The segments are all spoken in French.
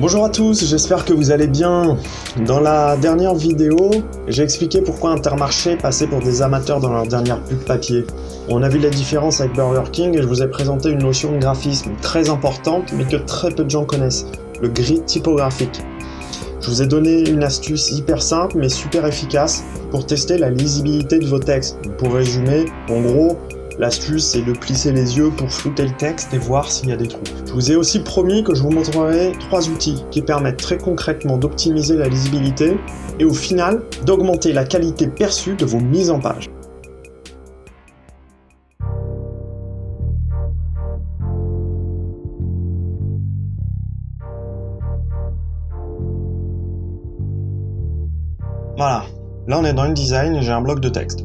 Bonjour à tous, j'espère que vous allez bien. Dans la dernière vidéo, j'ai expliqué pourquoi Intermarché passait pour des amateurs dans leur dernière pub papier. On a vu la différence avec Burger King et je vous ai présenté une notion de graphisme très importante mais que très peu de gens connaissent, le grid typographique. Je vous ai donné une astuce hyper simple mais super efficace pour tester la lisibilité de vos textes. Pour résumer, en gros, l'astuce c'est de plisser les yeux pour flouter le texte et voir s'il y a des trous. Je vous ai aussi promis que je vous montrerai 3 outils qui permettent très concrètement d'optimiser la lisibilité et au final d'augmenter la qualité perçue de vos mises en page. Voilà, là on est dans InDesign et j'ai un bloc de texte.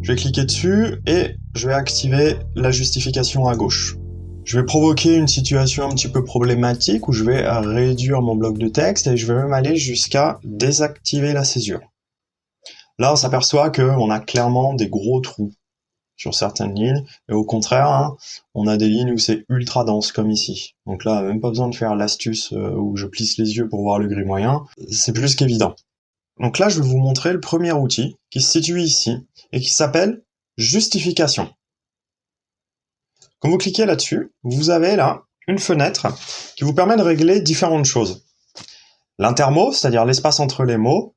Je vais cliquer dessus et je vais activer la justification à gauche. Je vais provoquer une situation un petit peu problématique où je vais réduire mon bloc de texte et je vais même aller jusqu'à désactiver la césure. Là, on s'aperçoit qu'on a clairement des gros trous sur certaines lignes et au contraire, on a des lignes où c'est ultra dense comme ici. Donc là, même pas besoin de faire l'astuce où je plisse les yeux pour voir le gris moyen, c'est plus qu'évident. Donc là, je vais vous montrer le premier outil qui se situe ici et qui s'appelle justification. Quand vous cliquez là-dessus, vous avez là une fenêtre qui vous permet de régler différentes choses. L'intermot, c'est-à-dire l'espace entre les mots,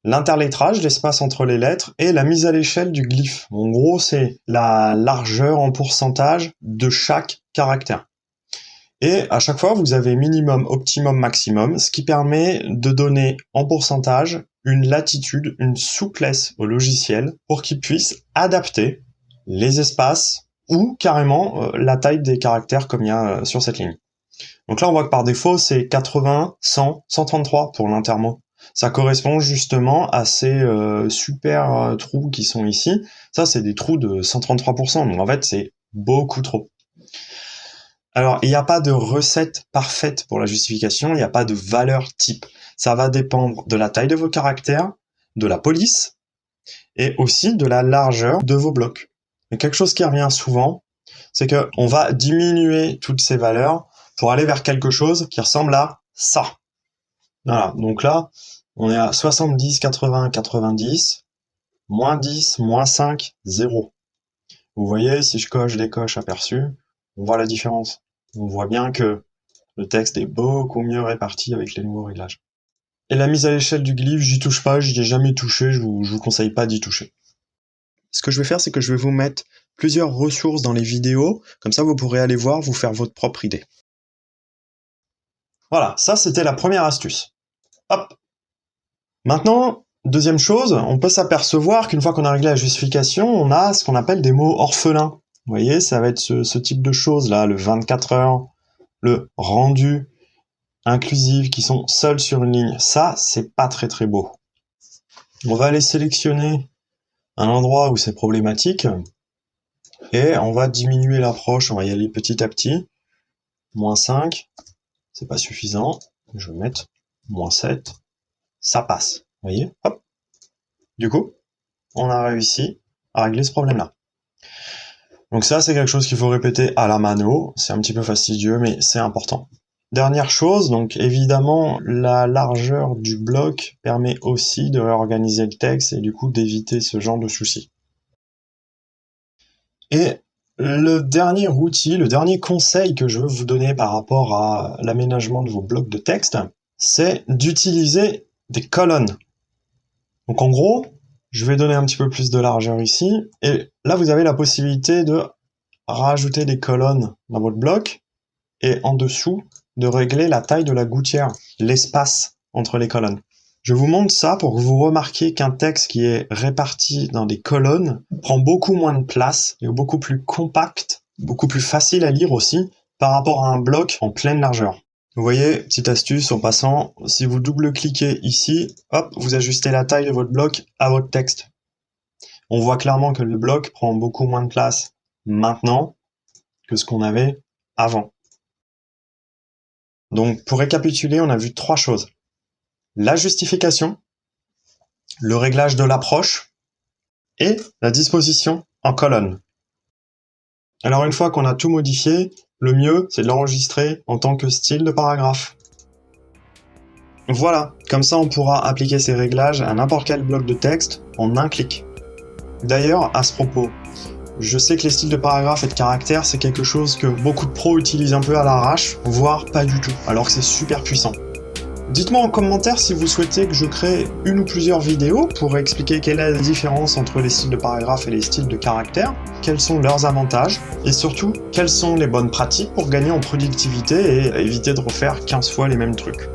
l'interlettrage, l'espace entre les lettres, et la mise à l'échelle du glyphe. En gros, c'est la largeur en pourcentage de chaque caractère. Et à chaque fois, vous avez minimum, optimum, maximum, ce qui permet de donner en pourcentage une latitude, une souplesse au logiciel pour qu'il puisse adapter les espaces ou carrément la taille des caractères comme il y a sur cette ligne. Donc là, on voit que par défaut, c'est 80, 100, 133 pour l'intermot. Ça correspond justement à ces super trous qui sont ici. Ça, c'est des trous de 133%, donc en fait, c'est beaucoup trop. Alors, il n'y a pas de recette parfaite pour la justification, il n'y a pas de valeur type. Ça va dépendre de la taille de vos caractères, de la police, et aussi de la largeur de vos blocs. Mais quelque chose qui revient souvent, c'est qu'on va diminuer toutes ces valeurs pour aller vers quelque chose qui ressemble à ça. Voilà, donc là, on est à 70, 80, 90, moins 10, moins 5, 0. Vous voyez, si je coche des coches aperçues, on voit la différence. On voit bien que le texte est beaucoup mieux réparti avec les nouveaux réglages. Et la mise à l'échelle du glyphe, j'y touche pas, j'y ai jamais touché, je vous conseille pas d'y toucher. Ce que je vais faire, c'est que je vais vous mettre plusieurs ressources dans les vidéos, comme ça vous pourrez aller voir, vous faire votre propre idée. Voilà, ça c'était la première astuce. Hop. Maintenant, deuxième chose, on peut s'apercevoir qu'une fois qu'on a réglé la justification, on a ce qu'on appelle des mots orphelins. Vous voyez, ça va être ce type de choses là, le 24 heures, le rendu, inclusif, qui sont seuls sur une ligne. Ça, c'est pas très très beau. On va aller sélectionner un endroit où c'est problématique et on va diminuer l'approche, on va y aller petit à petit. Moins 5, c'est pas suffisant. Je vais mettre moins 7, ça passe. Vous voyez, hop. Du coup, on a réussi à régler ce problème-là. Donc ça, c'est quelque chose qu'il faut répéter à la mano. C'est un petit peu fastidieux, mais c'est important. Dernière chose, donc évidemment, la largeur du bloc permet aussi de réorganiser le texte et du coup d'éviter ce genre de soucis. Et le dernier outil, le dernier conseil que je veux vous donner par rapport à l'aménagement de vos blocs de texte, c'est d'utiliser des colonnes. Donc en gros, je vais donner un petit peu plus de largeur ici, et là vous avez la possibilité de rajouter des colonnes dans votre bloc, et en dessous, de régler la taille de la gouttière, l'espace entre les colonnes. Je vous montre ça pour que vous remarquiez qu'un texte qui est réparti dans des colonnes prend beaucoup moins de place, et est beaucoup plus compact, beaucoup plus facile à lire aussi, par rapport à un bloc en pleine largeur. Vous voyez, petite astuce en passant, si vous double-cliquez ici, hop, vous ajustez la taille de votre bloc à votre texte. On voit clairement que le bloc prend beaucoup moins de place maintenant que ce qu'on avait avant. Donc, pour récapituler, on a vu 3 choses. La justification, le réglage de l'approche et la disposition en colonne. Alors, une fois qu'on a tout modifié, le mieux, c'est de l'enregistrer en tant que style de paragraphe. Voilà, comme ça on pourra appliquer ces réglages à n'importe quel bloc de texte en un clic. D'ailleurs, à ce propos, je sais que les styles de paragraphes et de caractères, c'est quelque chose que beaucoup de pros utilisent un peu à l'arrache, voire pas du tout, alors que c'est super puissant. Dites-moi en commentaire si vous souhaitez que je crée une ou plusieurs vidéos pour expliquer quelle est la différence entre les styles de paragraphes et les styles de caractères, quels sont leurs avantages, et surtout, quelles sont les bonnes pratiques pour gagner en productivité et éviter de refaire 15 fois les mêmes trucs.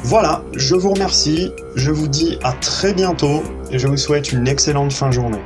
Voilà, je vous remercie, je vous dis à très bientôt, et je vous souhaite une excellente fin de journée.